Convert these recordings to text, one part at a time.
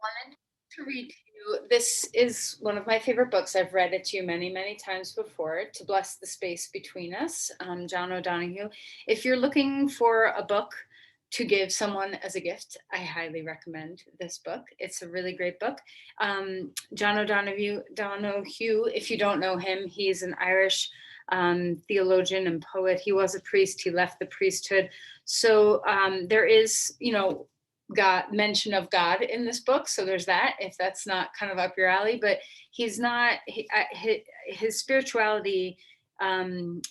Wanted to read to you. This is one of my favorite books. I've read it to you many, many times before. To Bless the Space Between Us, John O'Donohue. If you're looking for a book to give someone as a gift, I highly recommend this book. It's a really great book. John O'Donohue, if you don't know him, he's an Irish theologian and poet. He was a priest. He left the priesthood. So there is, God, mention of God in this book. So there's that, if that's not kind of up your alley. But he's not, his spirituality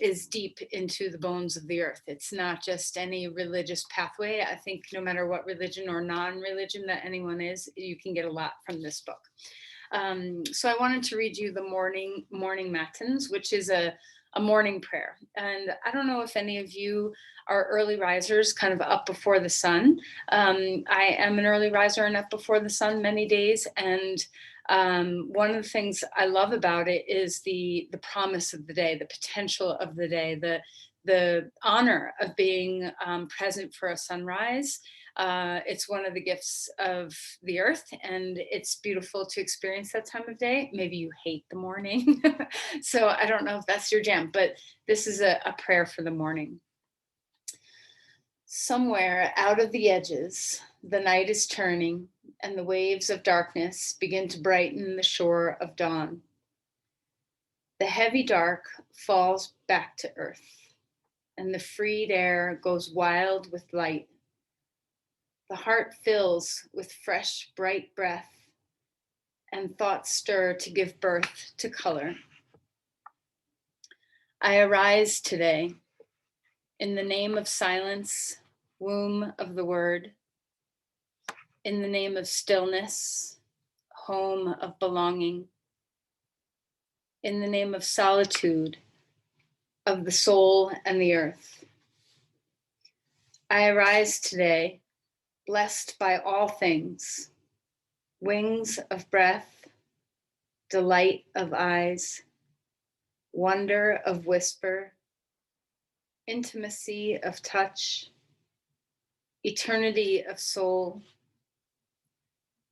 is deep into the bones of the earth. It's not just any religious pathway. I think no matter what religion or non-religion that anyone is, you can get a lot from this book. So I wanted to read you the morning matins, which is a morning prayer. And I don't know if any of you are early risers, kind of up before the sun. I am an early riser and up before the sun many days. And one of the things I love about it is the promise of the day, the potential of the day, the honor of being present for a sunrise. It's one of the gifts of the earth, and it's beautiful to experience that time of day. Maybe you hate the morning. So I don't know if that's your jam, but this is a prayer for the morning. Somewhere out of the edges, the night is turning, and the waves of darkness begin to brighten the shore of dawn. The heavy dark falls back to earth, and the freed air goes wild with light. The heart fills with fresh, bright breath, and thoughts stir to give birth to color. I arise today in the name of silence, womb of the word, in the name of stillness, home of belonging, in the name of solitude, of the soul and the earth. I arise today, blessed by all things, wings of breath, delight of eyes, wonder of whisper, intimacy of touch, eternity of soul,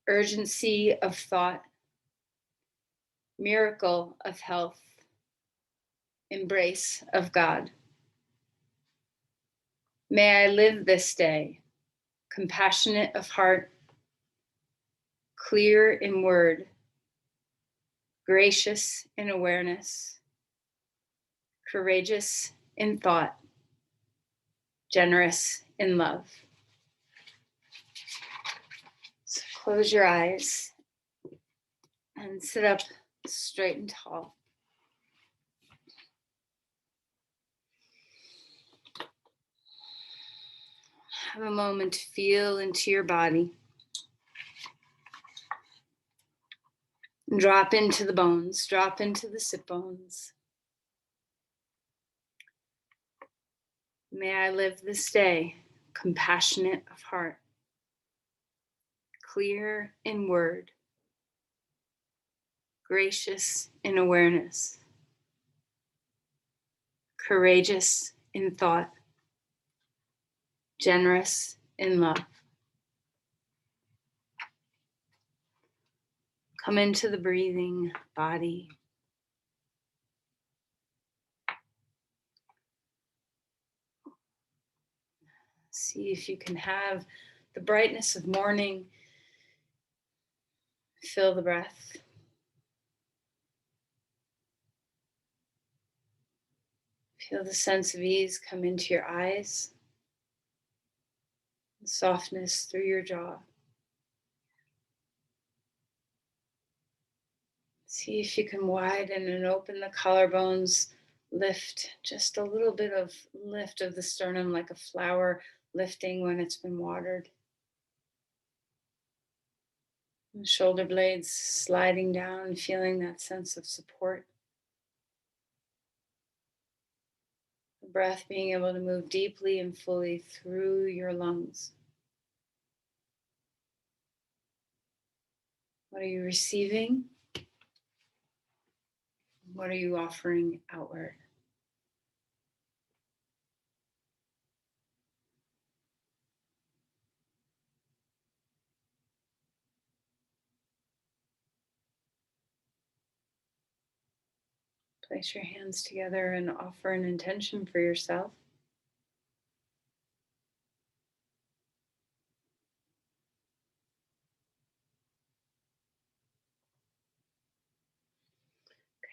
urgency of thought, miracle of health, embrace of God. May I live this day, compassionate of heart, clear in word, gracious in awareness, courageous in thought, generous in love. So close your eyes and sit up straight and tall. Have a moment to feel into your body. And drop into the bones, drop into the sit bones. May I live this day compassionate of heart, clear in word, gracious in awareness, courageous in thought, generous in love. Come into the breathing body. See if you can have the brightness of morning fill the breath. Feel the sense of ease come into your eyes, and softness through your jaw. See if you can widen and open the collarbones, lift just a little bit of lift of the sternum like a flower lifting when it's been watered. And shoulder blades sliding down, feeling that sense of support. The breath being able to move deeply and fully through your lungs. What are you receiving? What are you offering outward? Place your hands together and offer an intention for yourself.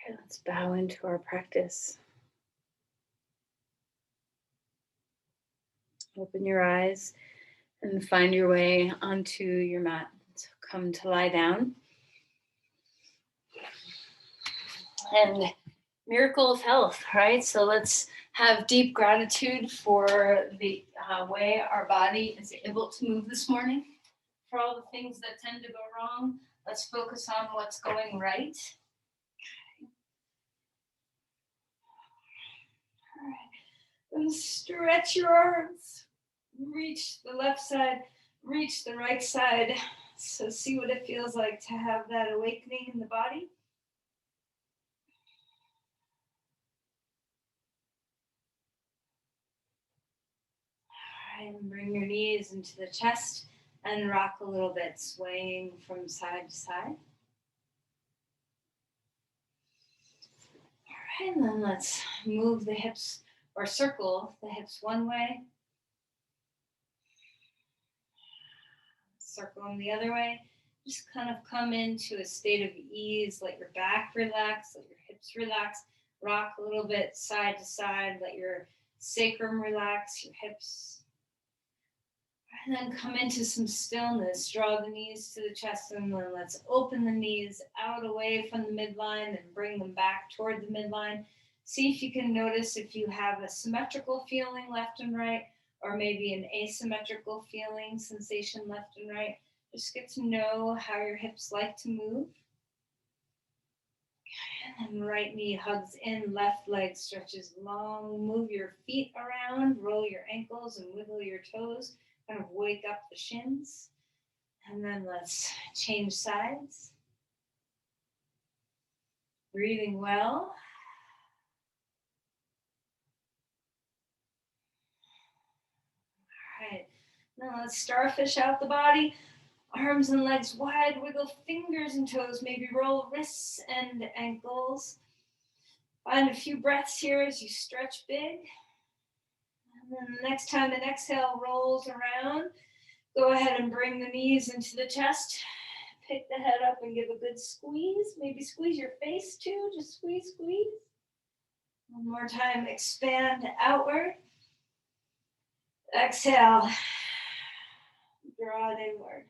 Okay, let's bow into our practice. Open your eyes and find your way onto your mat. So come to lie down. And miracle of health, right? So let's have deep gratitude for the way our body is able to move this morning. For all the things that tend to go wrong, let's focus on what's going right. All right. And stretch your arms. Reach the left side, reach the right side. So see what it feels like to have that awakening in the body. All right, and bring your knees into the chest and rock a little bit, swaying from side to side. All right, and then let's move the hips or circle the hips one way, circle them the other way. Just kind of come into a state of ease. Let your back relax, let your hips relax. Rock a little bit side to side. Let your sacrum relax, your hips. And then come into some stillness. Draw the knees to the chest, and then let's open the knees out away from the midline and bring them back toward the midline. See if you can notice if you have a symmetrical feeling left and right, or maybe an asymmetrical feeling, sensation left and right. Just get to know how your hips like to move. And then right knee hugs in, left leg stretches long. Move your feet around, roll your ankles and wiggle your toes. Kind of wake up the shins. And then let's change sides. Breathing well. All right. Now let's starfish out the body. Arms and legs wide, wiggle fingers and toes, maybe roll wrists and ankles. Find a few breaths here as you stretch big. And then the next time an exhale rolls around, go ahead and bring the knees into the chest. Pick the head up and give a good squeeze. Maybe squeeze your face too. Just squeeze, squeeze. One more time, expand outward. Exhale, draw it inward.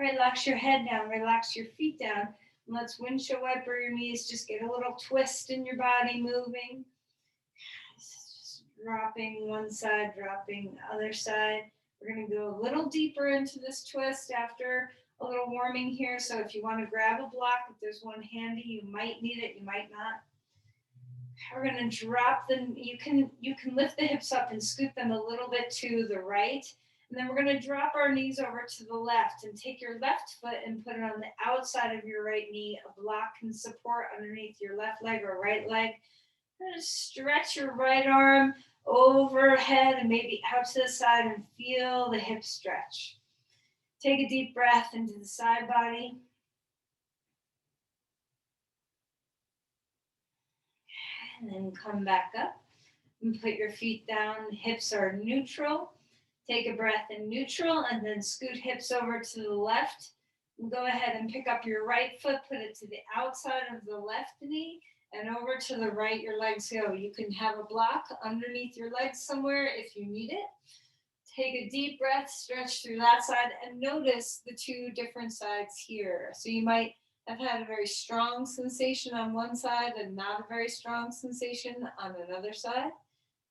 Relax your head down, relax your feet down. And let's windshield wiper your knees. Just get a little twist in your body moving. Just dropping one side, dropping the other side. We're going to go a little deeper into this twist after a little warming here. So if you want to grab a block, if there's one handy, you might need it, you might not. We're going to drop them. You can lift the hips up and scoot them a little bit to the right. And then we're going to drop our knees over to the left and take your left foot and put it on the outside of your right knee. A block can support underneath your left leg or right leg. Just stretch your right arm overhead and maybe out to the side and feel the hip stretch. Take a deep breath into the side body. And then come back up and put your feet down. Hips are neutral. Take a breath in neutral and then scoot hips over to the left. And go ahead and pick up your right foot, put it to the outside of the left knee, and over to the right, your legs go. You can have a block underneath your legs somewhere if you need it. Take a deep breath, stretch through that side, and notice the two different sides here. So you might have had a very strong sensation on one side and not a very strong sensation on another side.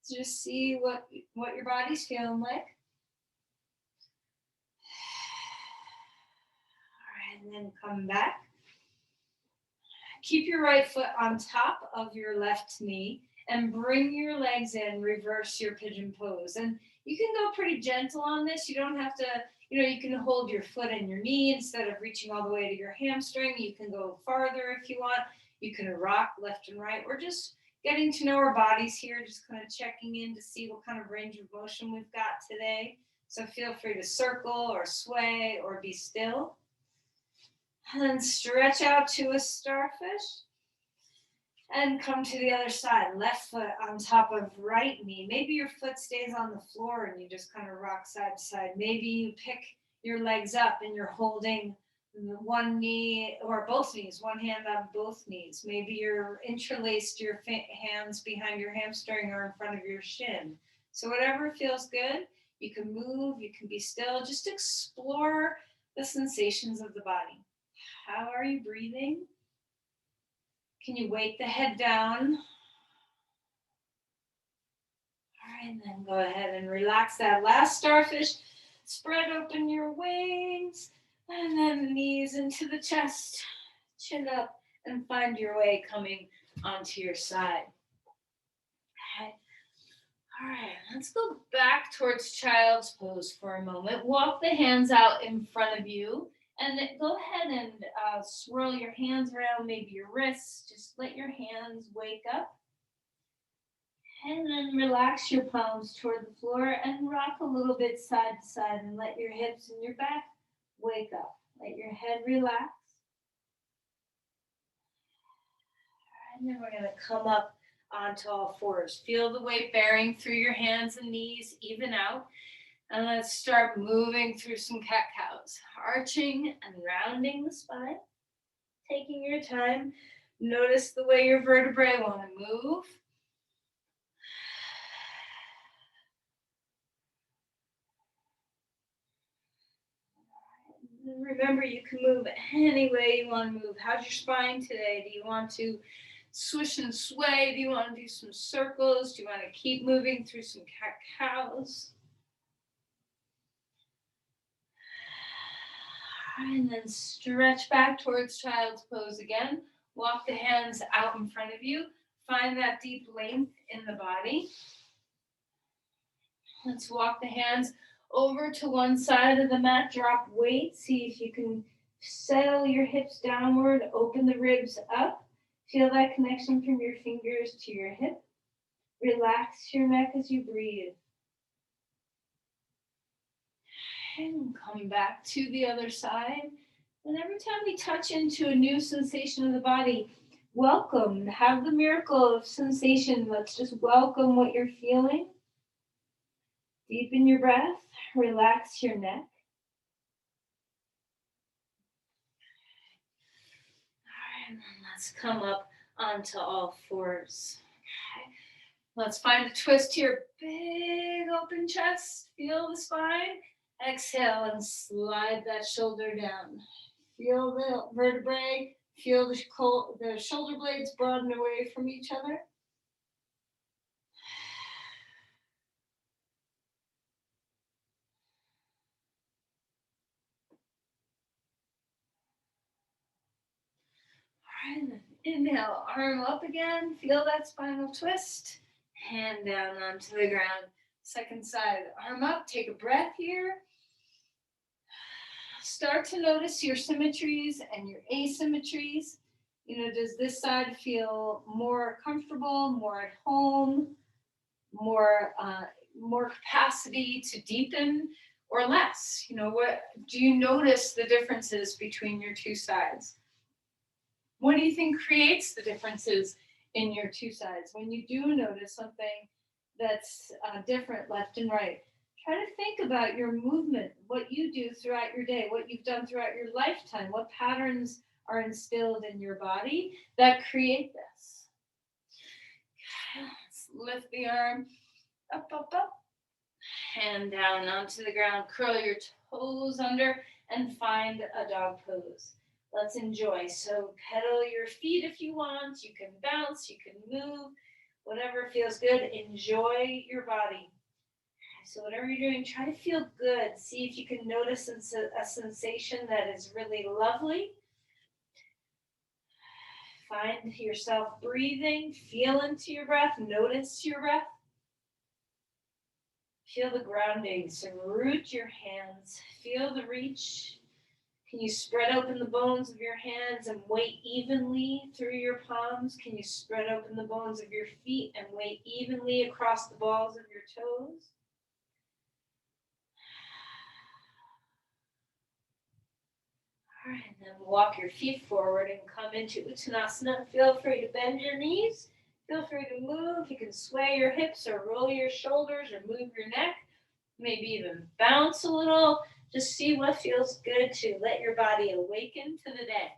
So just see what your body's feeling like. All right, and then come back. Keep your right foot on top of your left knee and bring your legs in, reverse your pigeon pose. And you can go pretty gentle on this. You don't have to, you can hold your foot in your knee instead of reaching all the way to your hamstring. You can go farther if you want. You can rock left and right. We're just getting to know our bodies here, just kind of checking in to see what kind of range of motion we've got today. So feel free to circle or sway or be still. And then stretch out to a starfish. And come to the other side. Left foot on top of right knee. Maybe your foot stays on the floor and you just kind of rock side to side. Maybe you pick your legs up and you're holding one knee or both knees, one hand on both knees. Maybe you're interlaced your hands behind your hamstring or in front of your shin. So whatever feels good, you can move, you can be still. Just explore the sensations of the body. How are you breathing? Can you weight the head down? All right, and then go ahead and relax that last starfish. Spread open your wings, and then the knees into the chest. Chin up, and find your way coming onto your side. Okay. All right, let's go back towards child's pose for a moment. Walk the hands out in front of you. And go ahead and swirl your hands around, maybe your wrists. Just let your hands wake up. And then relax your palms toward the floor and rock a little bit side to side and let your hips and your back wake up. Let your head relax. And then we're going to come up onto all fours. Feel the weight bearing through your hands and knees, even out. And let's start moving through some cat-cows, arching and rounding the spine. Taking your time, notice the way your vertebrae want to move. Remember, you can move any way you want to move. How's your spine today? Do you want to swish and sway? Do you want to do some circles? Do you want to keep moving through some cat-cows? And then stretch back towards child's pose again. Walk the hands out in front of you. Find that deep length in the body. Let's walk the hands over to one side of the mat. Drop weight. See if you can settle your hips downward. Open the ribs up. Feel that connection from your fingers to your hip. Relax your neck as you breathe. And come back to the other side. And every time we touch into a new sensation of the body, welcome. Have the miracle of sensation. Let's just welcome what you're feeling. Deepen your breath. Relax your neck. All right, and then let's come up onto all fours. Okay. Let's find a twist here. Big open chest. Feel the spine. Exhale and slide that shoulder down. Feel the vertebrae. Feel the shoulder blades broaden away from each other. All right, inhale, arm up again. Feel that spinal twist. Hand down onto the ground. Second side, arm up. Take a breath here. Start to notice your symmetries and your asymmetries. Does this side feel more comfortable, more at home, more capacity to deepen, or less? What do you notice the differences between your two sides? What do you think creates the differences in your two sides? When you do notice something that's different left and right, try to think about your movement, what you do throughout your day, what you've done throughout your lifetime, what patterns are instilled in your body that create this. Let's lift the arm up, up, up. Hand down onto the ground. Curl your toes under and find a dog pose. Let's enjoy. So pedal your feet if you want. You can bounce, you can move, whatever feels good. Enjoy your body. So whatever you're doing, try to feel good. See if you can notice a sensation that is really lovely. Find yourself breathing. Feel into your breath. Notice your breath. Feel the grounding. So root your hands. Feel the reach. Can you spread open the bones of your hands and weight evenly through your palms? Can you spread open the bones of your feet and weight evenly across the balls of your toes? All All right, and then walk your feet forward and come into Uttanasana. Feel free to bend your knees. Feel free to move. You can sway your hips or roll your shoulders or move your neck. Maybe even bounce a little. Just see what feels good to let your body awaken to the day.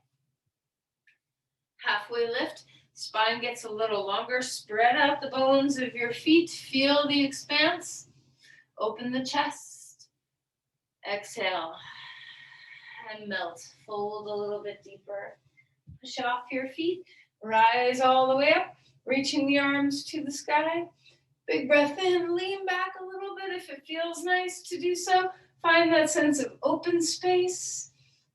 Halfway lift. Spine gets a little longer. Spread out the bones of your feet. Feel the expanse. Open the chest. Exhale. And melt. Fold a little bit deeper. Push off your feet. Rise all the way up. Reaching the arms to the sky. Big breath in. Lean back a little bit if it feels nice to do so. Find that sense of open space.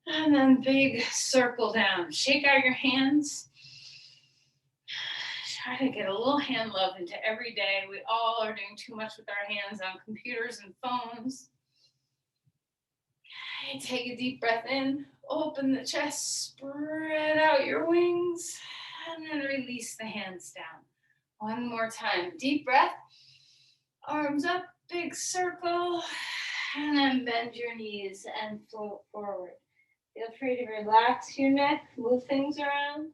And then big circle down. Shake out your hands. Try to get a little hand love into every day. We all are doing too much with our hands on computers and phones. Okay, take a deep breath in. Open the chest. Spread out your wings. And then release the hands down. One more time. Deep breath. Arms up. Big circle. And then bend your knees and float forward. Feel free to relax your neck. Move things around.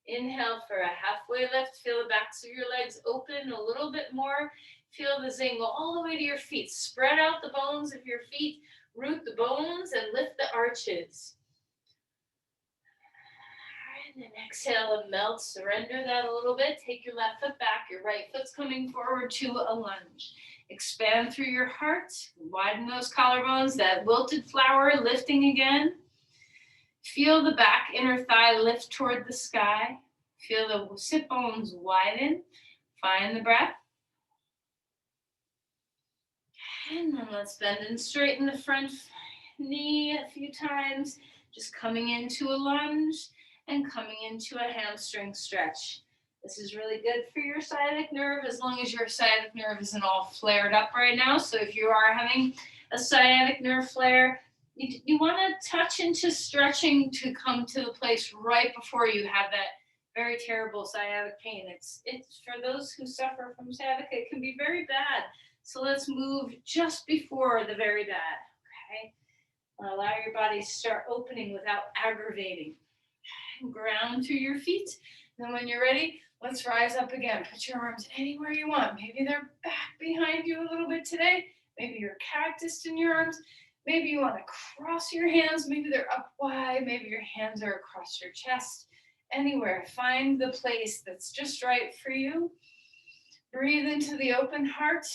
Inhale for a halfway lift. Feel the backs of your legs open a little bit more. Feel the zingle all the way to your feet. Spread out the bones of your feet. Root the bones and lift the arches. All right, and then exhale and melt. Surrender that a little bit. Take your left foot back. Your right foot's coming forward to a lunge. Expand through your heart. Widen those collarbones. That wilted flower lifting again. Feel the back inner thigh lift toward the sky. Feel the sit bones widen. Find the breath. And then let's bend and straighten the front knee a few times. Just coming into a lunge and coming into a hamstring stretch. This is really good for your sciatic nerve as long as your sciatic nerve isn't all flared up right now. So if you are having a sciatic nerve flare, you want to touch into stretching to come to the place right before you have that very terrible sciatic pain. It's for those who suffer from sciatica, it can be very bad. So let's move just before the very bad, okay? Allow your body to start opening without aggravating. Ground through your feet. Then when you're ready, let's rise up again. Put your arms anywhere you want. Maybe they're back behind you a little bit today. Maybe you're cactused in your arms. Maybe you want to cross your hands. Maybe they're up wide. Maybe your hands are across your chest. Anywhere. Find the place that's just right for you. Breathe into the open heart.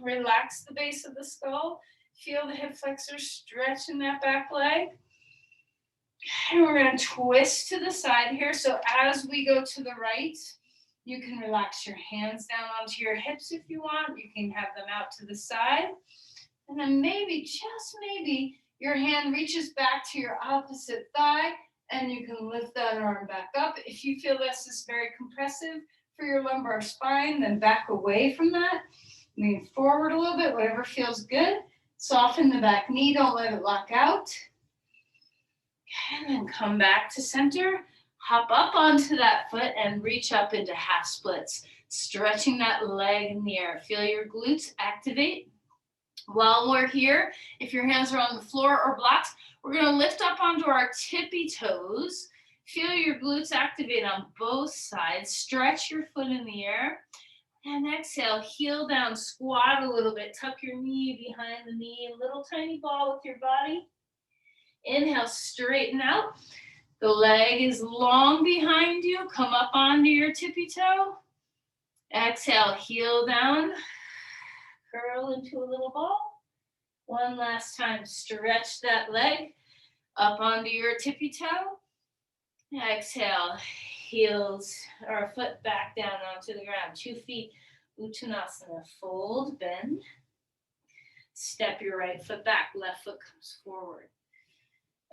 Relax the base of the skull. Feel the hip flexors stretch in that back leg. And we're going to twist to the side here. So as we go to the right, you can relax your hands down onto your hips if you want. You can have them out to the side. And then maybe, just maybe, your hand reaches back to your opposite thigh and you can lift that arm back up. If you feel this is very compressive for your lumbar spine, then back away from that. Lean forward a little bit, whatever feels good. Soften the back knee, don't let it lock out. And then come back to center. Hop up onto that foot and reach up into half splits. Stretching that leg in the air. Feel your glutes activate. While we're here, if your hands are on the floor or blocks, we're going to lift up onto our tippy toes. Feel your glutes activate on both sides. Stretch your foot in the air. And exhale, heel down, squat a little bit. Tuck your knee behind the knee. A little tiny ball with your body. Inhale, straighten out. The leg is long behind you. Come up onto your tippy toe. Exhale, heel down. Curl into a little ball. One last time, stretch that leg up onto your tippy toe. Exhale, heels or foot back down onto the ground. 2 feet, Uttanasana. Fold, bend. Step your right foot back, left foot comes forward.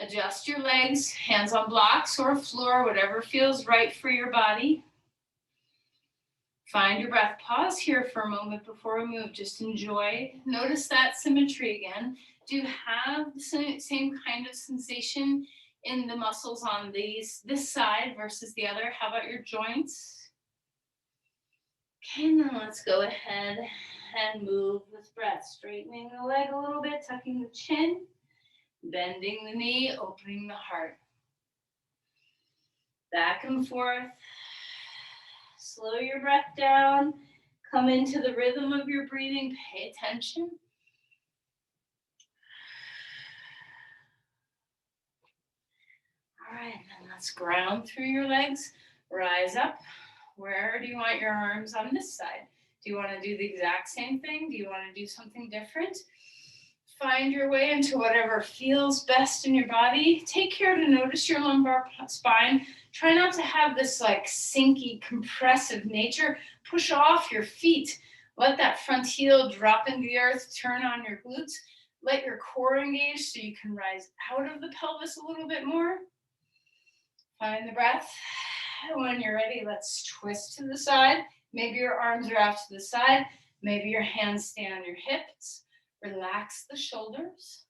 Adjust your legs, hands on blocks or floor, whatever feels right for your body. Find your breath. Pause here for a moment before we move. Just enjoy. Notice that symmetry again. Do you have the same kind of sensation in the muscles on this side versus the other? How about your joints? Okay, now let's go ahead and move with breath. Straightening the leg a little bit, tucking the chin, bending the knee, opening the heart. Back and forth. Slow your breath down. Come into the rhythm of your breathing. Pay attention. All right, then let's ground through your legs. Rise up. Where do you want your arms on this side? Do you want to do the exact same thing? Do you want to do something different? Find your way into whatever feels best in your body. Take care to notice your lumbar spine. Try not to have this like sinky, compressive nature. Push off your feet. Let that front heel drop into the earth. Turn on your glutes. Let your core engage so you can rise out of the pelvis a little bit more. Find the breath. When you're ready, let's twist to the side. Maybe your arms are out to the side. Maybe your hands stay on your hips. Relax the shoulders.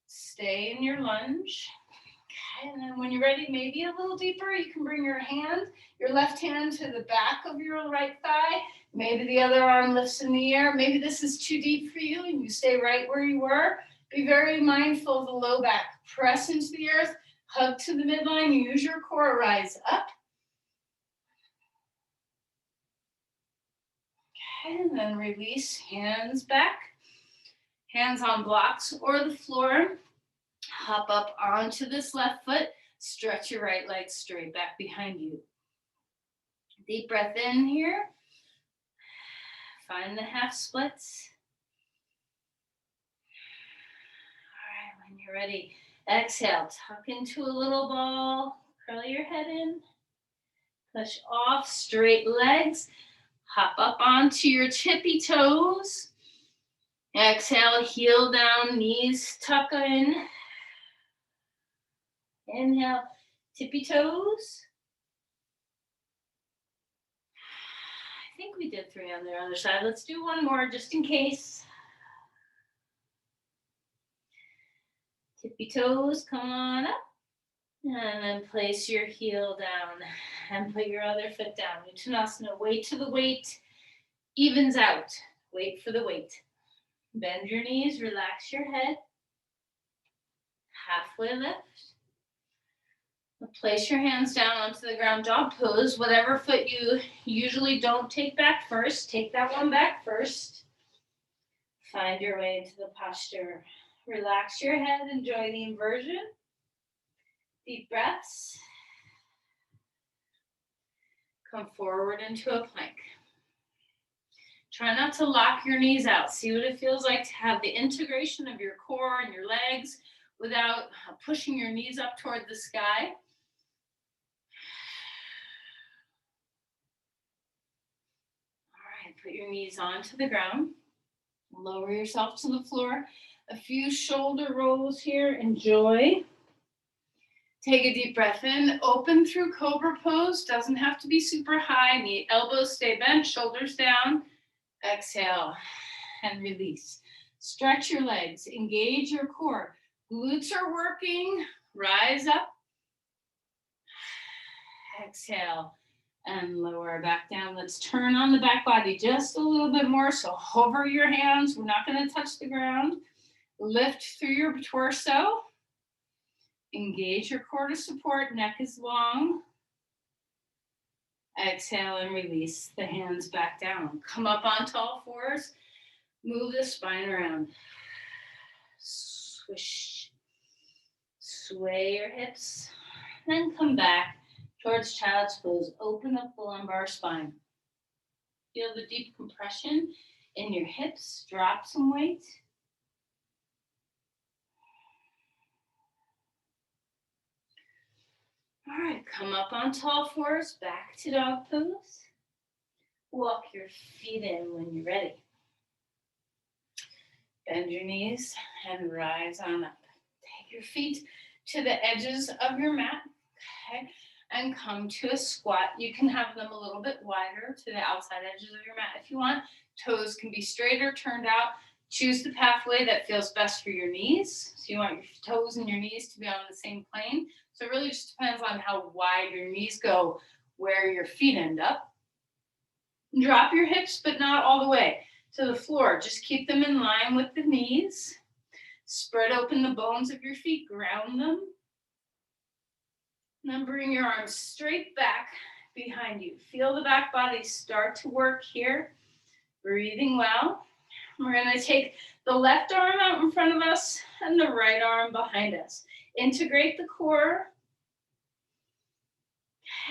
Stay in your lunge. Okay, and then when you're ready, maybe a little deeper, you can bring your left hand to the back of your right thigh. Maybe the other arm lifts in the air. Maybe this is too deep for you and you stay right where you were. Be very mindful of the low back. Press into the earth. Hug to the midline, use your core, rise up. Okay, and then release, hands back. Hands on blocks or the floor. Hop up onto this left foot. Stretch your right leg straight back behind you. Deep breath in here. Find the half splits. All right, when you're ready, exhale, tuck into a little ball, curl your head in, push off, straight legs, hop up onto your tippy toes. Exhale, heel down, knees tuck in. Inhale, tippy toes. I think we did 3 on the other side. Let's do one more just in case. Tippy toes, come on up. And then place your heel down and put your other foot down. Uttanasana, wait till the weight evens out. Wait for the weight. Bend your knees, relax your head. Halfway lift. Place your hands down onto the ground, dog pose. Whatever foot you usually don't take back first, take that one back first. Find your way into the posture. Relax your head, enjoy the inversion. Deep breaths. Come forward into a plank. Try not to lock your knees out. See what it feels like to have the integration of your core and your legs without pushing your knees up toward the sky. All right, put your knees onto the ground. Lower yourself to the floor. A few shoulder rolls here. Enjoy. Take a deep breath in. Open through Cobra Pose. Doesn't have to be super high. Knee, elbows stay bent, shoulders down. Exhale and release. Stretch your legs. Engage your core. Glutes are working. Rise up. Exhale and lower back down. Let's turn on the back body just a little bit more. So hover your hands. We're not going to touch the ground. Lift through your torso. Engage your core to support. Neck is long. Exhale and release the hands back down. Come up on all fours. Move the spine around. Swish. Sway your hips. Then come back towards child's pose. Open up the lumbar spine. Feel the deep compression in your hips. Drop some weight. All right, come up on tall fours, back to dog pose. Walk your feet in when you're ready. Bend your knees and rise on up. Take your feet to the edges of your mat, okay, and come to a squat. You can have them a little bit wider to the outside edges of your mat if you want. Toes can be straighter, turned out. Choose the pathway that feels best for your knees. So you want your toes and your knees to be on the same plane. So it really just depends on how wide your knees go, where your feet end up. Drop your hips, but not all the way to the floor. Just keep them in line with the knees. Spread open the bones of your feet, ground them. And then bring your arms straight back behind you. Feel the back body start to work here. Breathing well. We're going to take the left arm out in front of us and the right arm behind us. Integrate the core.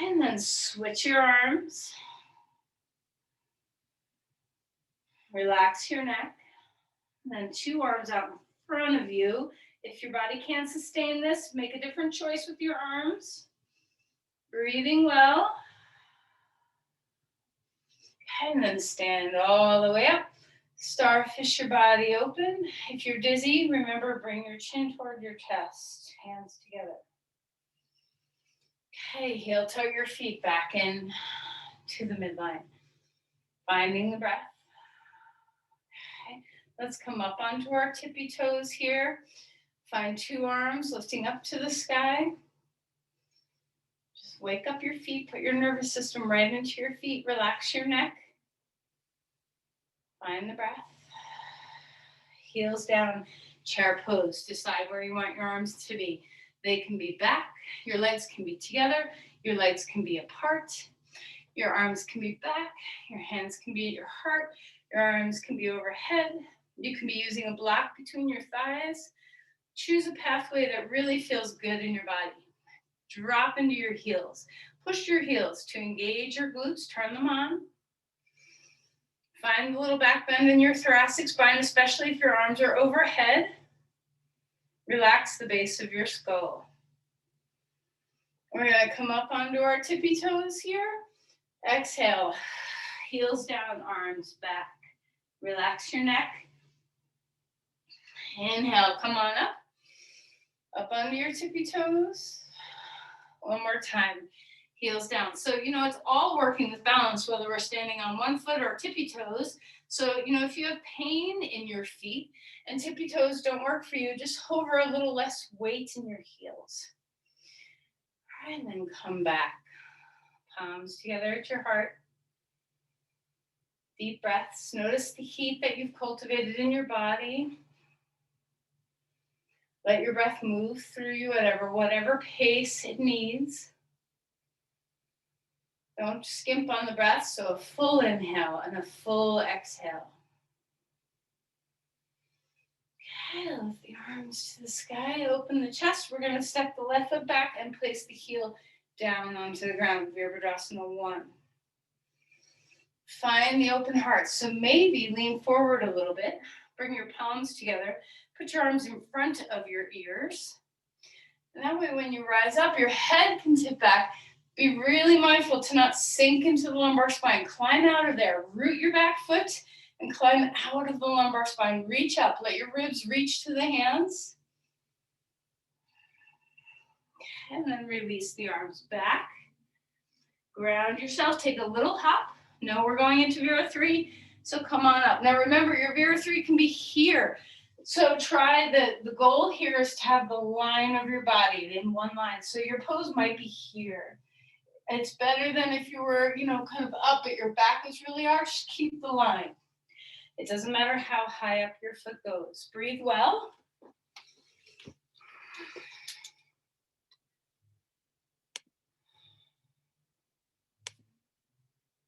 And then switch your arms. Relax your neck. And then 2 arms out in front of you. If your body can't sustain this, make a different choice with your arms. Breathing well. And then stand all the way up. Starfish your body open. If you're dizzy, remember, bring your chin toward your chest. Hands together. Okay, heel toe your feet back in to the midline. Finding the breath. Okay, let's come up onto our tippy toes here. Find 2 arms lifting up to the sky. Just wake up your feet. Put your nervous system right into your feet. Relax your neck. Find the breath. Heels down, chair pose. Decide where you want your arms to be. They can be back. Your legs can be together. Your legs can be apart. Your arms can be back. Your hands can be at your heart. Your arms can be overhead. You can be using a block between your thighs. Choose a pathway that really feels good in your body. Drop into your heels. Push your heels to engage your glutes. Turn them on. Find a little back bend in your thoracic spine, especially if your arms are overhead. Relax the base of your skull. We're going to come up onto our tippy toes here. Exhale. Heels down, arms back. Relax your neck. Inhale, come on up. Up onto your tippy toes. One more time. Heels down. So, it's all working with balance, whether we're standing on one foot or tippy toes. So, if you have pain in your feet and tippy toes don't work for you, just hover a little less weight in your heels. All right, and then come back. Palms together at your heart. Deep breaths. Notice the heat that you've cultivated in your body. Let your breath move through you at whatever pace it needs. Don't skimp on the breath, so a full inhale and a full exhale. Okay, lift the arms to the sky, open the chest. We're going to step the left foot back and place the heel down onto the ground, Virabhadrasana 1. Find the open heart, so maybe lean forward a little bit. Bring your palms together. Put your arms in front of your ears. And that way when you rise up, your head can tip back. Be really mindful to not sink into the lumbar spine. Climb out of there. Root your back foot and climb out of the lumbar spine. Reach up. Let your ribs reach to the hands. And then release the arms back. Ground yourself. Take a little hop. No, we're going into Vira 3. So come on up. Now remember, your Vira 3 can be here. So try the goal here is to have the line of your body in one line. So your pose might be here. It's better than if you were, kind of up, but your back is really arched. Keep the line. It doesn't matter how high up your foot goes. Breathe well.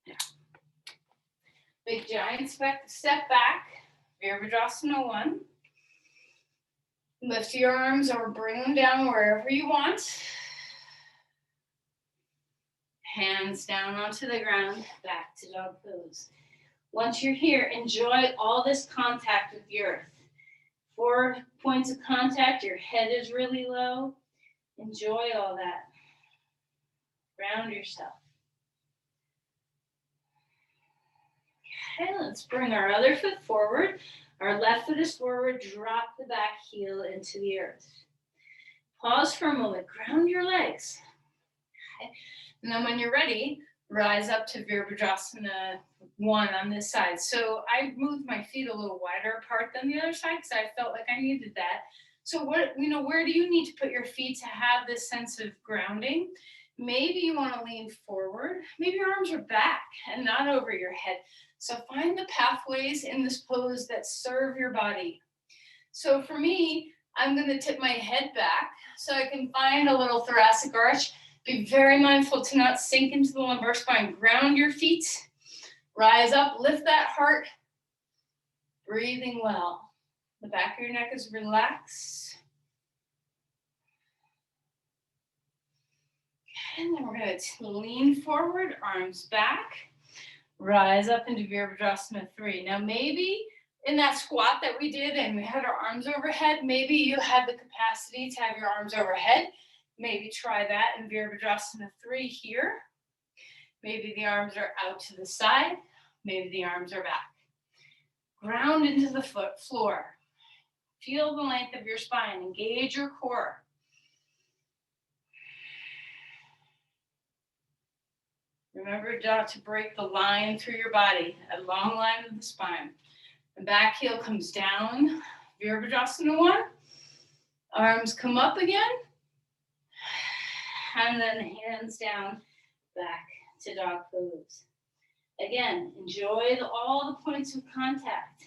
Yeah. Big giant step back. Virabhadrasana 1. Lift your arms or bring them down wherever you want. Hands down onto the ground, back to dog pose. Once you're here, enjoy all this contact with the earth. 4 points of contact, your head is really low. Enjoy all that. Ground yourself. Okay, let's bring our other foot forward. Our left foot is forward, drop the back heel into the earth. Pause for a moment, ground your legs. Okay. And then when you're ready, rise up to Virabhadrasana 1 on this side. So I moved my feet a little wider apart than the other side because I felt like I needed that. So where do you need to put your feet to have this sense of grounding? Maybe you want to lean forward. Maybe your arms are back and not over your head. So find the pathways in this pose that serve your body. So for me, I'm going to tip my head back so I can find a little thoracic arch Be very mindful to not sink into the lumbar spine. Ground your feet. Rise up, lift that heart. Breathing well. The back of your neck is relaxed. And then we're going to lean forward, arms back. Rise up into Virabhadrasana 3. Now maybe in that squat that we did and we had our arms overhead, maybe you had the capacity to have your arms overhead. Maybe try that in Virabhadrasana 3 here. Maybe the arms are out to the side. Maybe the arms are back. Ground into the floor. Feel the length of your spine. Engage your core. Remember not to break the line through your body, a long line of the spine. The back heel comes down, Virabhadrasana 1. Arms come up again. And then hands down, back to dog pose. Again, enjoy all the points of contact.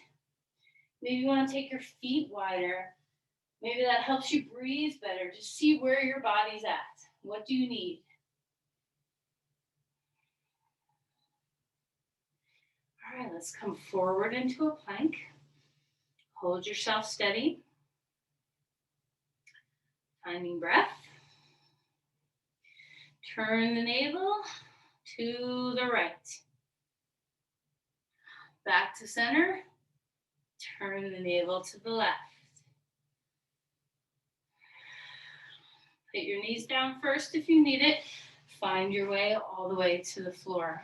Maybe you want to take your feet wider. Maybe that helps you breathe better. Just see where your body's at. What do you need? All right, let's come forward into a plank. Hold yourself steady. Finding breath. Turn the navel to the right. Back to center. Turn the navel to the left. Put your knees down first if you need it. Find your way all the way to the floor.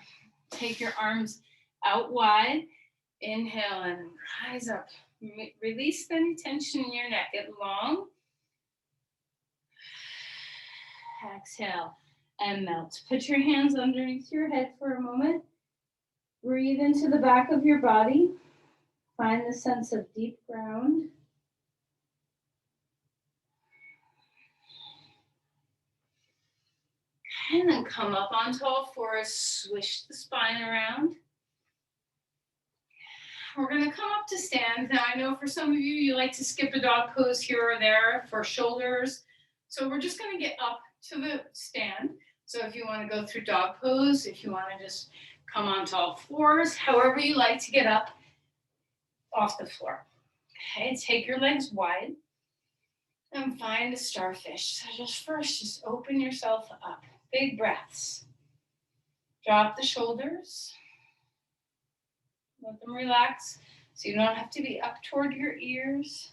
Take your arms out wide. Inhale and rise up. Release any tension in your neck. Get long. Exhale and melt. Put your hands underneath your head for a moment. Breathe into the back of your body. Find the sense of deep ground. And then come up onto all fours. Swish the spine around. We're going to come up to stand. Now, I know for some of you, you like to skip a dog pose here or there for shoulders. So we're just going to get up to the stand. So if you want to go through dog pose, if you want to just come onto all fours, however you like to get up off the floor. Okay, take your legs wide and find a starfish. So just open yourself up. Big breaths. Drop the shoulders. Let them relax so you don't have to be up toward your ears.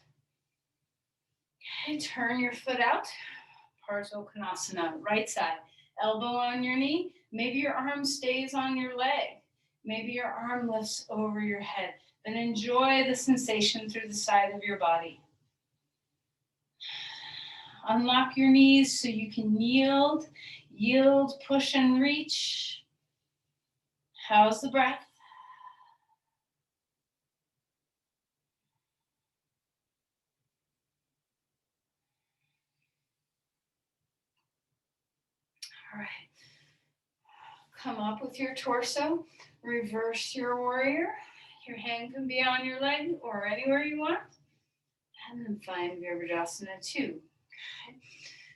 Okay, turn your foot out. Parsvakonasana, right side. Elbow on your knee. Maybe your arm stays on your leg. Maybe your arm lifts over your head. Then enjoy the sensation through the side of your body. Unlock your knees so you can yield. Yield, push, and reach. How's the breath? All right. Come up with your torso. Reverse your warrior. Your hand can be on your leg or anywhere you want. And then find Virabhadrasana 2. Okay.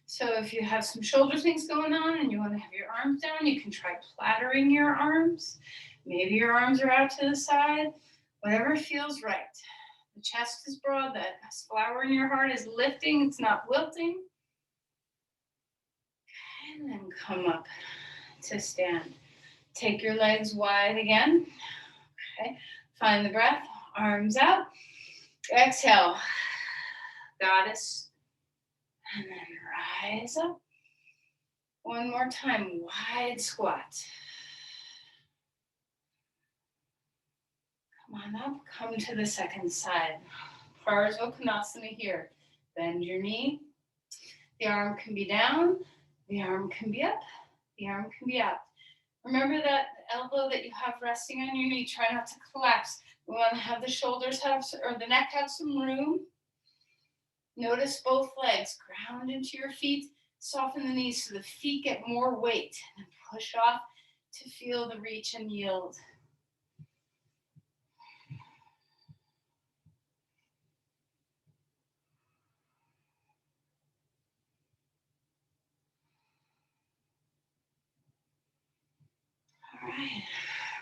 So if you have some shoulder things going on and you want to have your arms down, you can try plattering your arms. Maybe your arms are out to the side. Whatever feels right. The chest is broad. That flower in your heart is lifting. It's not wilting. And then come up to stand. Take your legs wide again. Okay. Find the breath. Arms out. Exhale. Goddess. And then rise up. One more time. Wide squat. Come on up. Come to the second side. Parsvakonasana here. Bend your knee. The arm can be down. The arm can be up. The arm can be out. Remember that elbow that you have resting on your knee. Try not to collapse. We want to have the shoulders or the neck have some room. Notice both legs. Ground into your feet. Soften the knees so the feet get more weight. And push off to feel the reach and yield.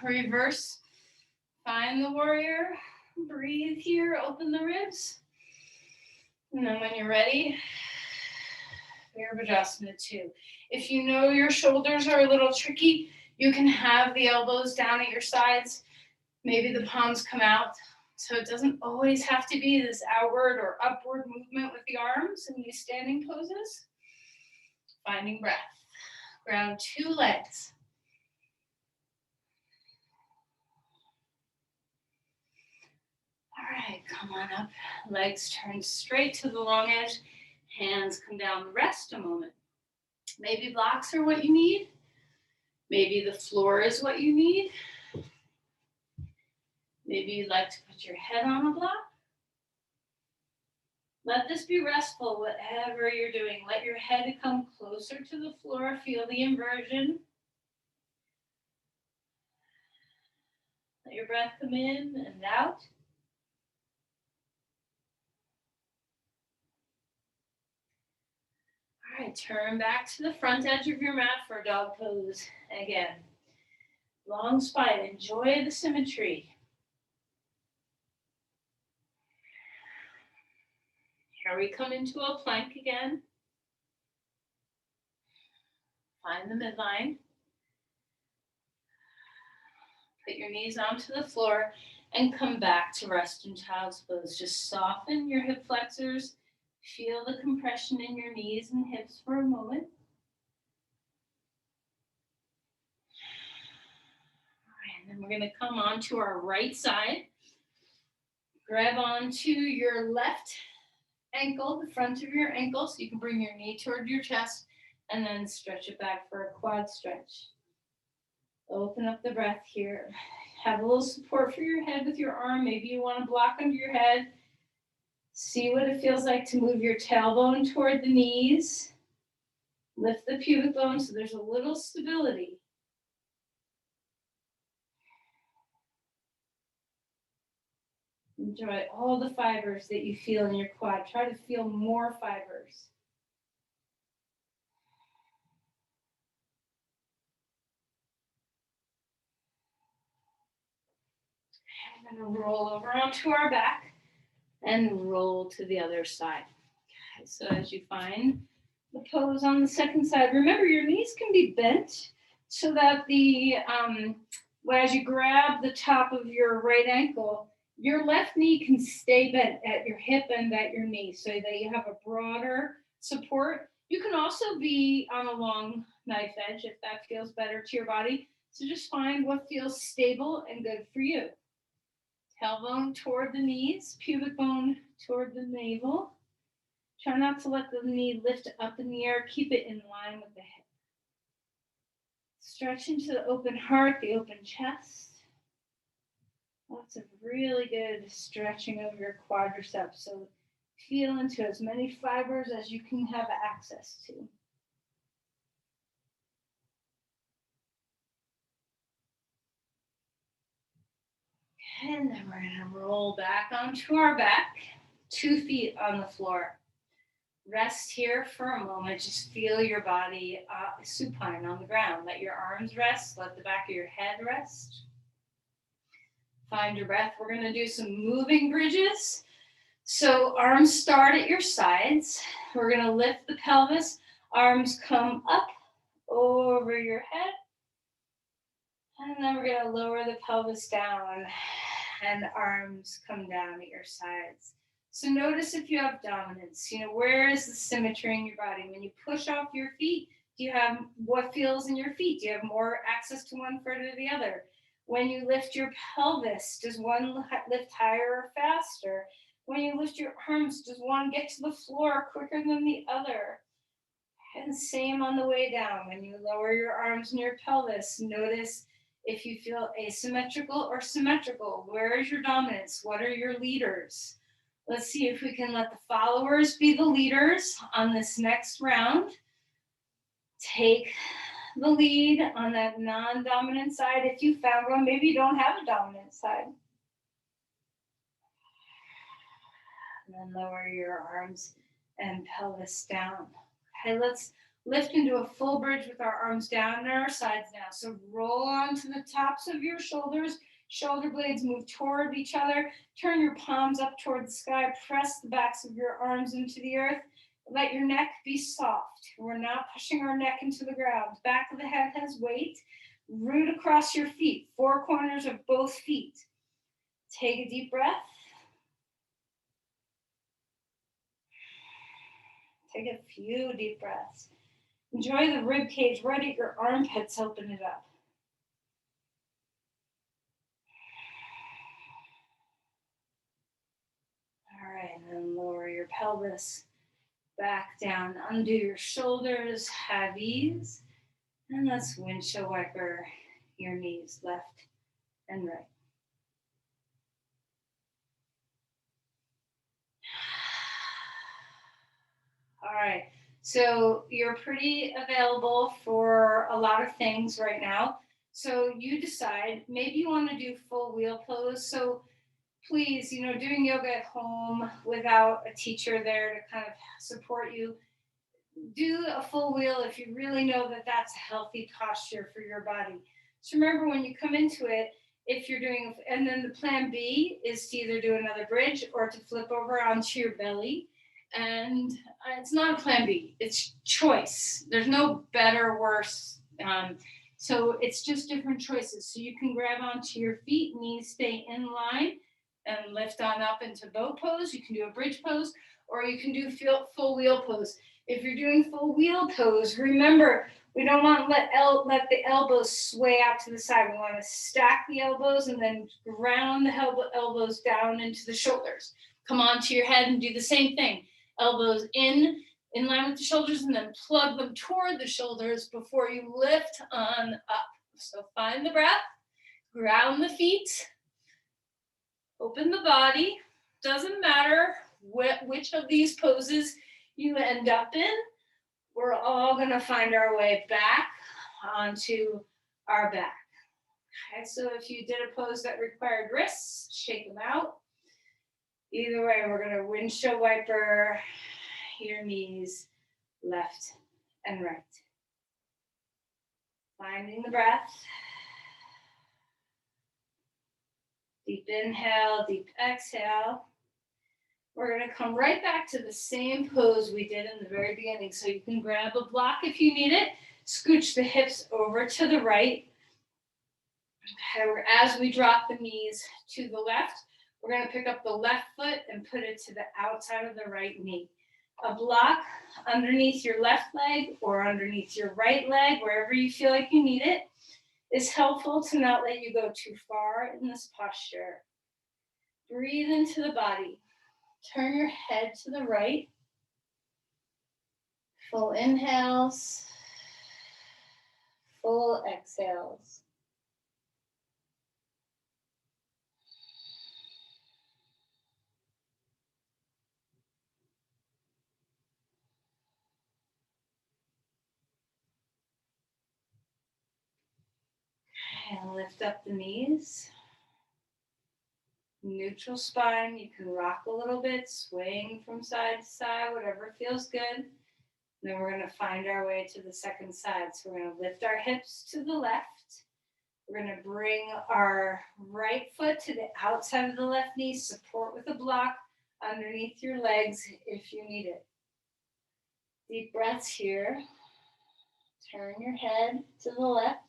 reverse. Find the warrior. Breathe here, open the ribs. And then when you're ready, Virabhadrasana 2. If you know your shoulders are a little tricky, you can have the elbows down at your sides. Maybe the palms come out. So it doesn't always have to be this outward or upward movement with the arms in these standing poses. Finding breath. Ground 2 legs. All right, come on up. Legs turn straight to the long edge. Hands come down. Rest a moment. Maybe blocks are what you need. Maybe the floor is what you need. Maybe you'd like to put your head on a block. Let this be restful, whatever you're doing. Let your head come closer to the floor. Feel the inversion. Let your breath come in and out. All right, turn back to the front edge of your mat for dog pose again. Long spine, enjoy the symmetry. Here we come into a plank again. Find the midline. Put your knees onto the floor and come back to rest in child's pose. Just soften your hip flexors. Feel the compression in your knees and hips for a moment. All right, and then we're going to come on to our right side. Grab onto your left ankle, the front of your ankle, so you can bring your knee toward your chest and then stretch it back for a quad stretch. Open up the breath here. Have a little support for your head with your arm. Maybe you want to block under your head. See what it feels like to move your tailbone toward the knees. Lift the pubic bone so there's a little stability. Enjoy all the fibers that you feel in your quad. Try to feel more fibers. I'm going to roll over onto our back and roll to the other side. Okay, so as you find the pose on the second side, remember your knees can be bent so that as you grab the top of your right ankle, your left knee can stay bent at your hip and at your knee so that you have a broader support. You can also be on a long knife edge if that feels better to your body. So just find what feels stable and good for you. Tailbone toward the knees, pubic bone toward the navel. Try not to let the knee lift up in the air. Keep it in line with the hip. Stretch into the open heart, the open chest. Lots of really good stretching of your quadriceps. So feel into as many fibers as you can have access to. And then we're going to roll back onto our back, 2 feet on the floor. Rest here for a moment. Just feel your body supine on the ground. Let your arms rest. Let the back of your head rest. Find your breath. We're going to do some moving bridges. So arms start at your sides. We're going to lift the pelvis. Arms come up over your head. And then we're going to lower the pelvis down and arms come down at your sides. So notice if you have dominance. Where is the symmetry in your body? When you push off your feet, do you have what feels in your feet? Do you have more access to one foot or the other? When you lift your pelvis, does one lift higher or faster? When you lift your arms, does one get to the floor quicker than the other? And same on the way down. When you lower your arms and your pelvis, notice if you feel asymmetrical or symmetrical. Where is your dominance? What are your leaders? Let's see if we can let the followers be the leaders on this next round. Take the lead on that non-dominant side. If you found one, maybe you don't have a dominant side. And then lower your arms and pelvis down. Okay, let's lift into a full bridge with our arms down and our sides now. So roll onto the tops of your shoulders. Shoulder blades move toward each other. Turn your palms up toward the sky. Press the backs of your arms into the earth. Let your neck be soft. We're not pushing our neck into the ground. Back of the head has weight. Root across your feet, four corners of both feet. Take a deep breath. Take a few deep breaths. Enjoy the rib cage right at your armpits. Open it up. All right, and then lower your pelvis back down. Undo your shoulders. Have ease. And let's windshield wiper your knees left and right. All right, so you're pretty available for a lot of things right now. So you decide, maybe you want to do full wheel pose. So please, doing yoga at home without a teacher there to kind of support you, do a full wheel if you really know that that's a healthy posture for your body. So remember, when you come into it, if you're doing, and then the plan B is to either do another bridge or to flip over onto your belly. And it's not a plan B, it's choice. There's no better or worse. So it's just different choices. So you can grab onto your feet, knees stay in line, and lift on up into boat pose. You can do a bridge pose, or you can do full wheel pose. If you're doing full wheel pose, remember, we don't want to let the elbows sway out to the side. We want to stack the elbows and then ground the elbows down into the shoulders. Come onto your head and do the same thing. Elbows in line with the shoulders, and then plug them toward the shoulders before you lift on up. So find the breath, ground the feet, open the body. Doesn't matter which of these poses you end up in. We're all going to find our way back onto our back. Okay, so if you did a pose that required wrists, shake them out. Either way, we're going to windshield wiper your knees left and right. Finding the breath. Deep inhale, deep exhale. We're going to come right back to the same pose we did in the very beginning. So you can grab a block if you need it. Scooch the hips over to the right. Okay, as we drop the knees to the left, we're going to pick up the left foot and put it to the outside of the right knee. A block underneath your left leg or underneath your right leg, wherever you feel like you need it, is helpful to not let you go too far in this posture. Breathe into the body. Turn your head to the right. Full inhales. Full exhales. And lift up the knees. Neutral spine. You can rock a little bit, swaying from side to side, whatever feels good. And then we're going to find our way to the second side. So we're going to lift our hips to the left. We're going to bring our right foot to the outside of the left knee. Support with a block underneath your legs if you need it. Deep breaths here. Turn your head to the left.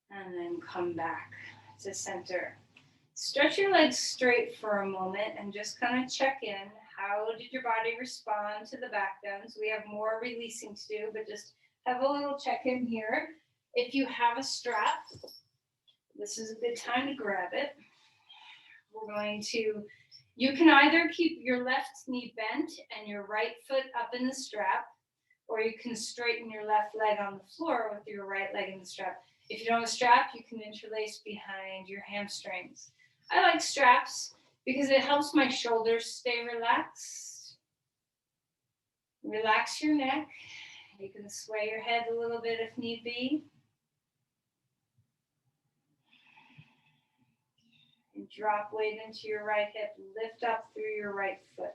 And then come back to center. Stretch your legs straight for a moment and just kind of check in. How did your body respond to the back bends? We have more releasing to do, but just have a little check-in here. If you have a strap, this is a good time to grab it. We're going to, you can either keep your left knee bent and your right foot up in the strap, or you can straighten your left leg on the floor with your right leg in the strap. If you don't have a strap, you can interlace behind your hamstrings. I like straps because it helps my shoulders stay relaxed. Relax your neck. You can sway your head a little bit if need be. And drop weight into your right hip. Lift up through your right foot.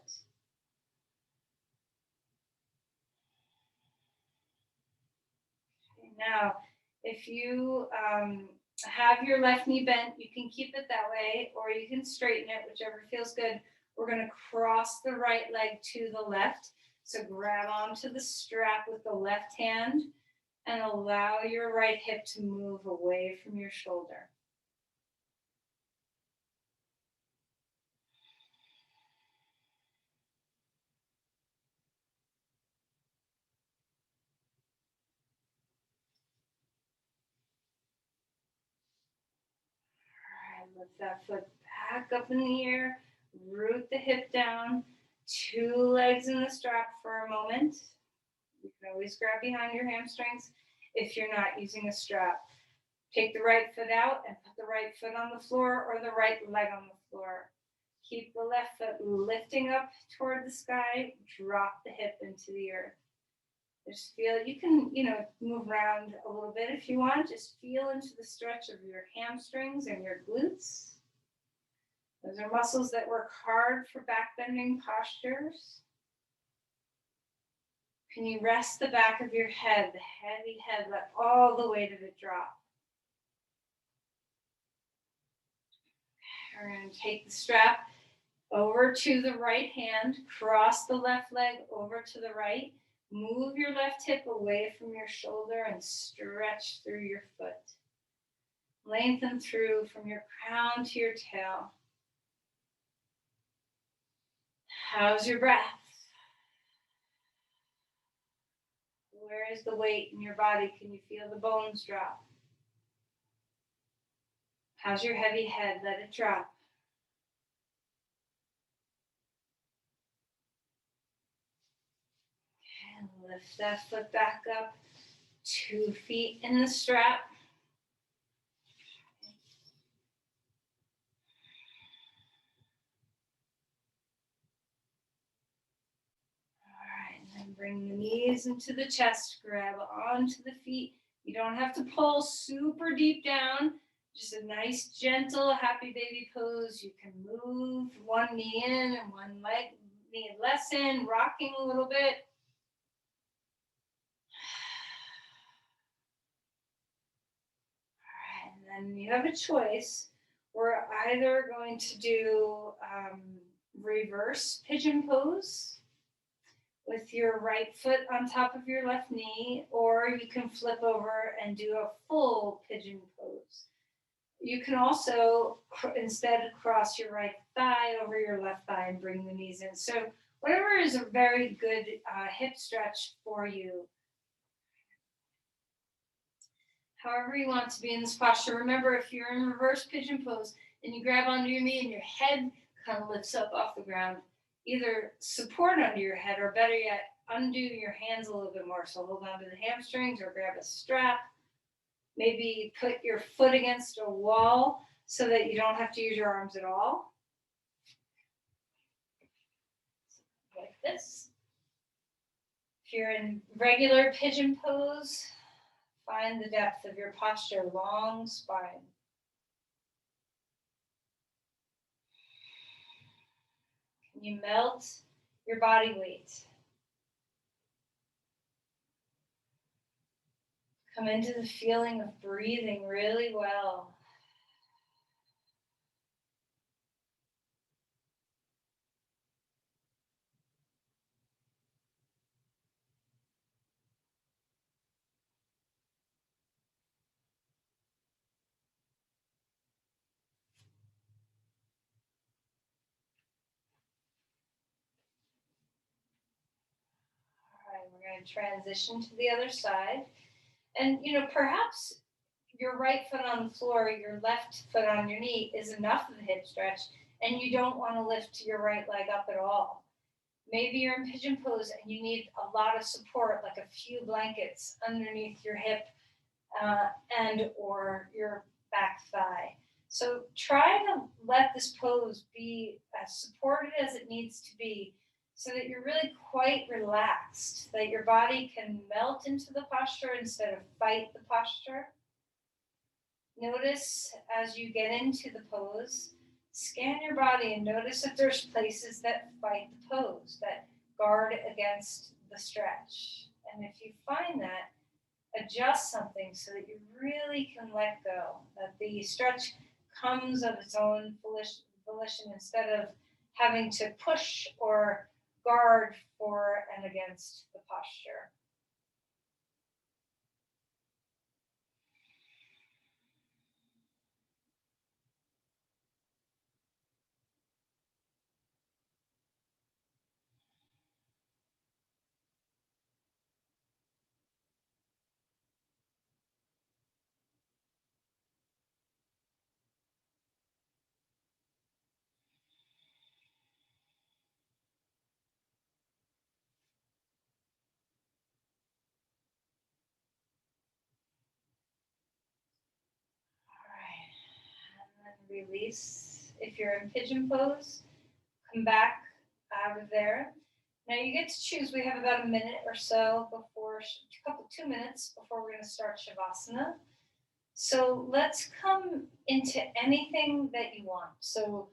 Okay, now, if you have your left knee bent, you can keep it that way, or you can straighten it, whichever feels good. We're going to cross the right leg to the left. So grab onto the strap with the left hand and allow your right hip to move away from your shoulder. All right, lift that foot back up in the air, root the hip down, two legs in the strap for a moment. You can always grab behind your hamstrings if you're not using a strap. Take the right foot out and put the right foot on the floor or the right leg on the floor. Keep the left foot lifting up toward the sky. Drop the hip into the earth. Just feel, you can, move around a little bit if you want. Just feel into the stretch of your hamstrings and your glutes. Those are muscles that work hard for back bending postures. Can you rest the back of your head, the heavy head, let all the weight of it drop? We're going to take the strap over to the right hand, cross the left leg over to the right, move your left hip away from your shoulder and stretch through your foot. Lengthen through from your crown to your tail. How's your breath? Where is the weight in your body? Can you feel the bones drop? How's your heavy head? Let it drop. And lift that foot back up. 2 feet in the strap. All right, and then bring the knees into the chest. Grab onto the feet. You don't have to pull super deep down. Just a nice, gentle, happy baby pose. You can move one knee in and one knee less in, rocking a little bit. All right, and then you have a choice. We're either going to do reverse pigeon pose with your right foot on top of your left knee, or you can flip over and do a full pigeon pose. You can also instead cross your right thigh over your left thigh and bring the knees in. So whatever is a very good hip stretch for you. However you want to be in this posture. Remember, if you're in reverse pigeon pose and you grab onto your knee and your head kind of lifts up off the ground, either support under your head or better yet, undo your hands a little bit more. So hold on to the hamstrings or grab a strap. Maybe put your foot against a wall so that you don't have to use your arms at all. Like this. If you're in regular pigeon pose, find the depth of your posture, long spine. Can you melt your body weight? Come into the feeling of breathing really well. All right, we're going to transition to the other side. And, perhaps your right foot on the floor, your left foot on your knee is enough of a hip stretch, and you don't want to lift your right leg up at all. Maybe you're in pigeon pose and you need a lot of support, like a few blankets underneath your hip and or your back thigh. So try to let this pose be as supported as it needs to be so that you're really quite relaxed, that your body can melt into the posture instead of fight the posture. Notice as you get into the pose, scan your body and notice if there's places that fight the pose, that guard against the stretch. And if you find that, adjust something so that you really can let go, that the stretch comes of its own volition instead of having to push or guard for and against the posture. All right, and then release. If you're in pigeon pose, come back out of there. Now you get to choose. We have about a minute or so before, 2 minutes before we're going to start Shavasana. So let's come into anything that you want. So,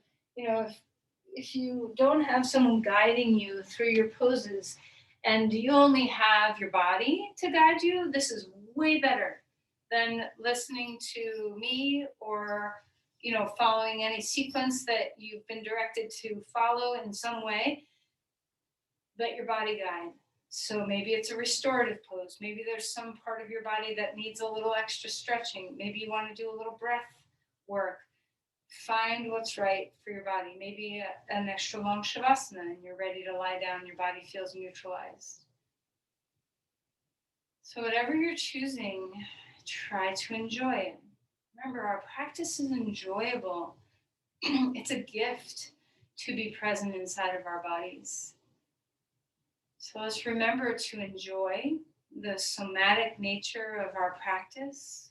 if you don't have someone guiding you through your poses and you only have your body to guide you, this is way better than listening to me or following any sequence that you've been directed to follow in some way. Let your body guide. So maybe it's a restorative pose. Maybe there's some part of your body that needs a little extra stretching. Maybe you want to do a little breath work. Find what's right for your body. Maybe an extra long Shavasana and you're ready to lie down. Your body feels neutralized. So whatever you're choosing, try to enjoy it. Remember, our practice is enjoyable. It's a gift to be present inside of our bodies. So let's remember to enjoy the somatic nature of our practice.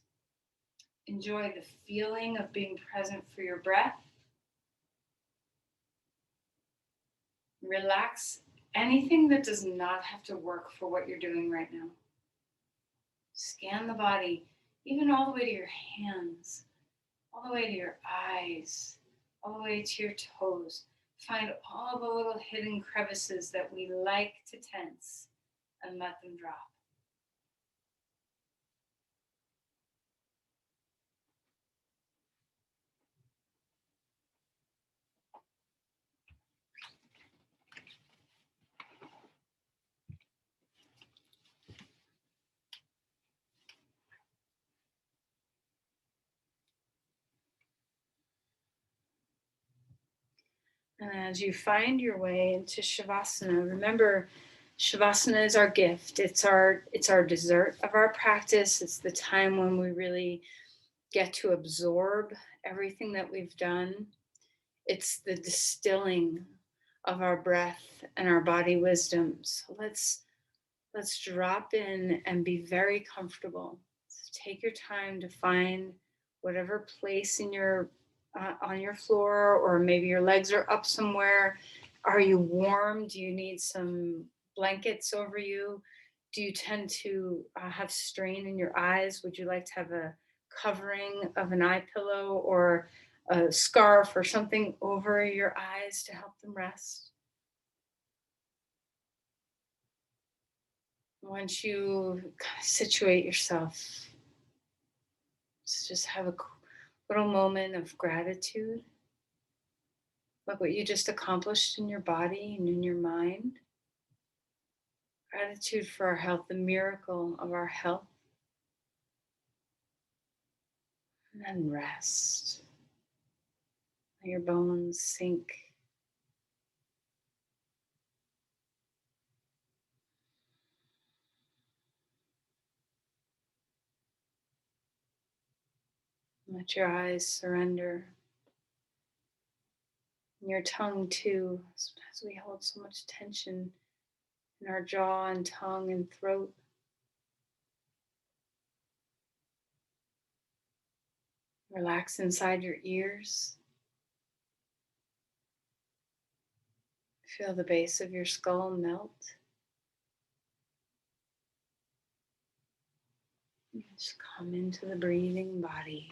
Enjoy the feeling of being present for your breath. Relax anything that does not have to work for what you're doing right now. Scan the body, even all the way to your hands, all the way to your eyes, all the way to your toes. Find all the little hidden crevices that we like to tense and let them drop. And as you find your way into Shavasana, remember Shavasana is our gift. It's our dessert of our practice. It's the time when we really get to absorb everything that we've done. It's the distilling of our breath and our body wisdom. So let's drop in and be very comfortable. So take your time to find whatever place in your on your floor, or maybe your legs are up somewhere. Are you warm? Do you need some blankets over you? Do you tend to have strain in your eyes? Would you like to have a covering of an eye pillow or a scarf or something over your eyes to help them rest? Once you kind of situate yourself, just have a little moment of gratitude. Look what you just accomplished in your body and in your mind. Gratitude for our health, the miracle of our health. And then rest. Let your bones sink. Let your eyes surrender. And your tongue too. Sometimes we hold so much tension in our jaw and tongue and throat. Relax inside your ears. Feel the base of your skull melt. Just come into the breathing body.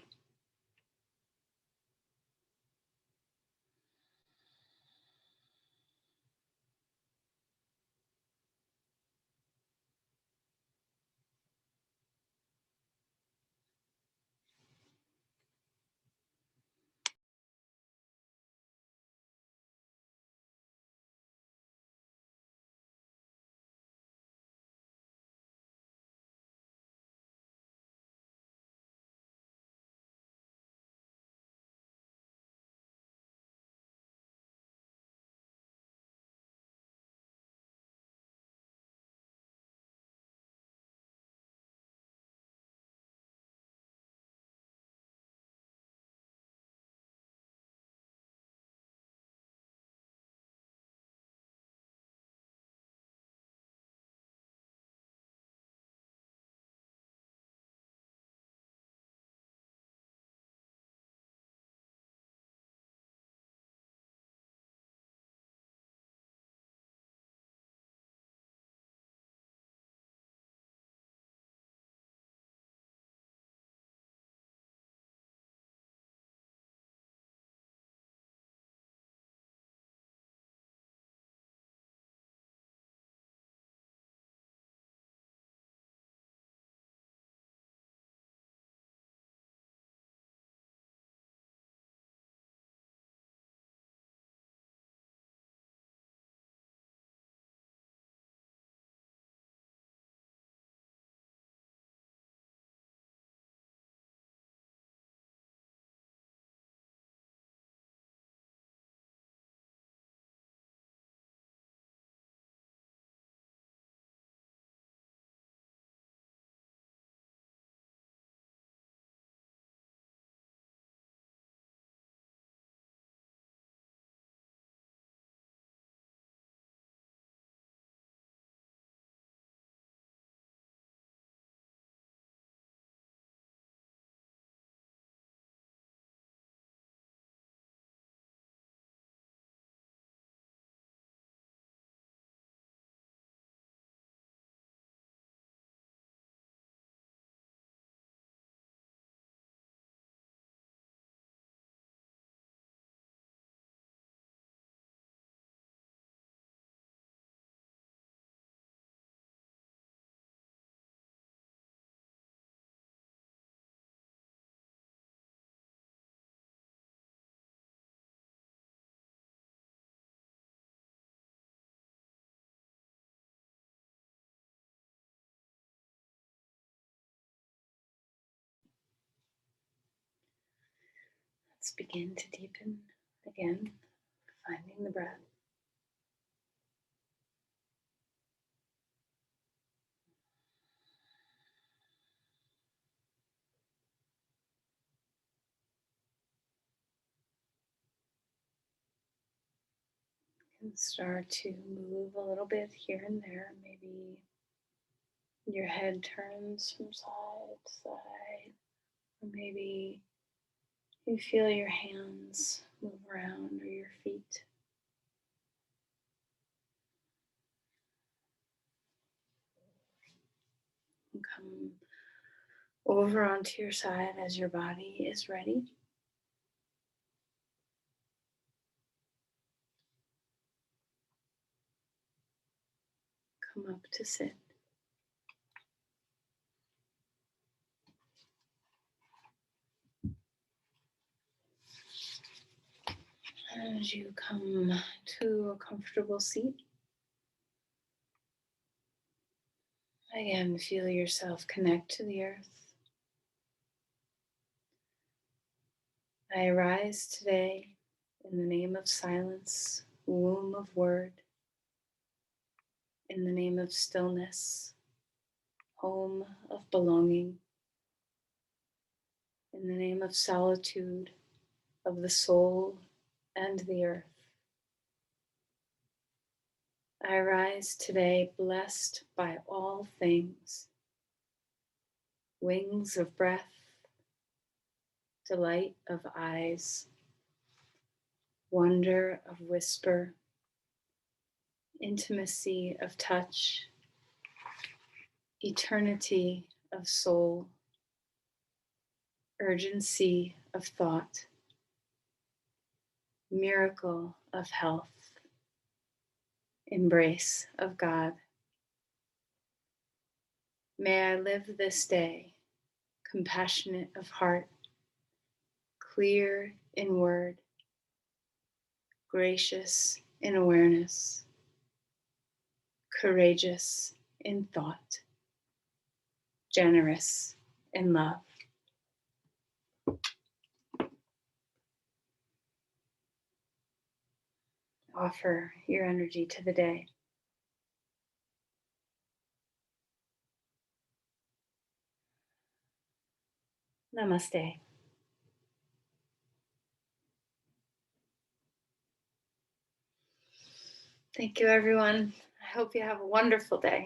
Let's begin to deepen again, finding the breath. And start to move a little bit here and there. Maybe your head turns from side to side, or maybe you feel your hands move around or your feet. And come over onto your side as your body is ready. Come up to sit. As you come to a comfortable seat, again, feel yourself connect to the earth. I arise today in the name of silence, womb of word, in the name of stillness, home of belonging, in the name of solitude, of the soul and the earth. I rise today blessed by all things, wings of breath, delight of eyes, wonder of whisper, intimacy of touch, eternity of soul, urgency of thought, miracle of health, embrace of God. May I live this day compassionate of heart, clear in word, gracious in awareness, courageous in thought, generous in love. Offer your energy to the day. Namaste. Thank you, everyone. I hope you have a wonderful day.